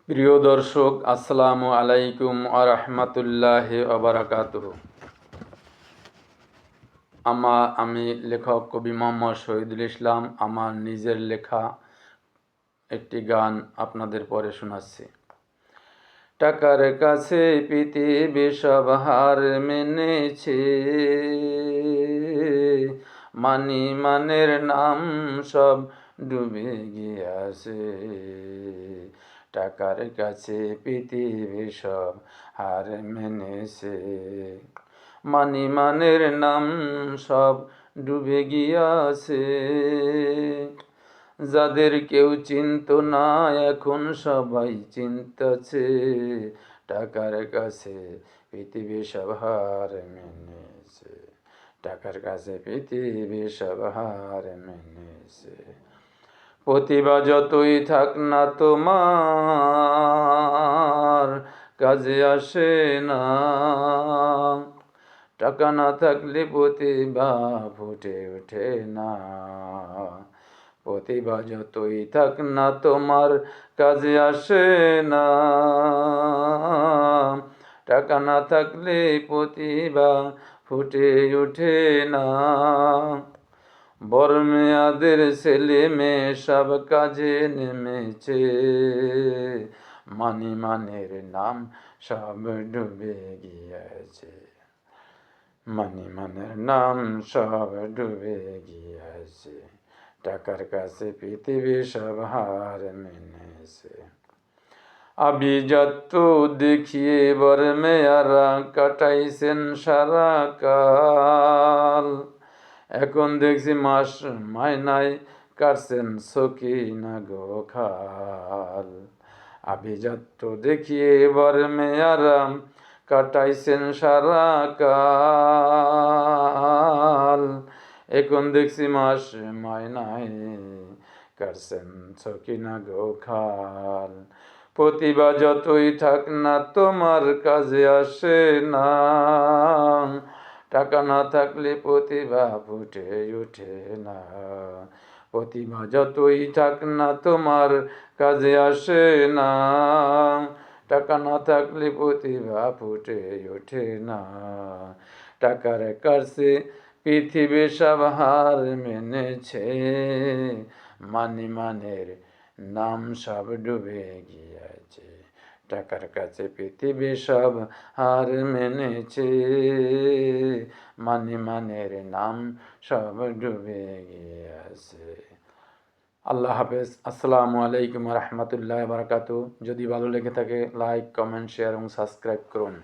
প্রিয় দর্শক, আসসালামু আলাইকুম ওয়া রাহমাতুল্লাহি ওয়া বারাকাতুহু। আমি লেখক কবি মোহাম্মদ শহীদুল ইসলাম আমার নিজের লেখা একটি গান আপনাদের পরে শোনাচ্ছি। টাকার কাছে পৃথিবী সব হার মেনেছে, মানের নাম সব ডুবে গিয়াছে। টাকার কাছে পৃথিবী সব হার মেনেছে, মানের নাম সব ডুবে গিয়াছে। যাদের কেউ চিনত না এখন সবাই চিনতাছে, টাকার কাছে পৃথিবী সব হার মেনেছে। টাকার কাছে পৃথিবী সব হার মেনেছে। প্রতিভা যতই থাক না তোমার কাজে আসে না, টাকা না থাকলে প্রতিভা ফুটে ওঠে না। প্রতিভা যতই থাক না তোমার কাজে আসে না, টাকা না থাকলে প্রতিভা ফুটে ওঠে না। বড় মেয়াদের ছেলে মেয়ে সব কাজে নেমেছে, মানের নাম সব ডুবে গিয়েছে। মানের নাম সব ডুবে গিয়েছে। টাকার কাছে পৃথিবী সব হার মেনেছে। আভিজাত্য দেখিয়ে বর মেয়ারা কাটাইছেন সারা কাল, এখন দেখছি মাস মাইনায় কাটছেন সকিনা গো খাল। আভিজাত্য দেখিয়ে বর মেয়ারা কাটাইছেন সারা কাল, এখন দেখছি মাস মাইনায় কাটছেন সকিনা গো খাল। প্রতিভা যতই থাক না তোমার কাজে আসে না, টাকা না থাকলে প্রতিভা ফুটে ওঠে না। প্রতিভা যতই থাক না তোমার কাজে আসে না, টাকা না থাকলে প্রতিভা ফুটে ওঠে না। টাকার কাছে পৃথিবী সব হার মেনেছে, মানের নাম সব ডুবে গিয়েছে। টাকার কাছে পৃথিবী সব হার মেনেছে, মানের নাম সব ডুবে গিয়েছে। আল্লাহ হাফেজ। আসসালামু আলাইকুম রহমতুল্লাহ বারাকাতু। যদি ভালো লেগে থাকে লাইক, কমেন্ট, শেয়ার এবং সাবস্ক্রাইব করুন।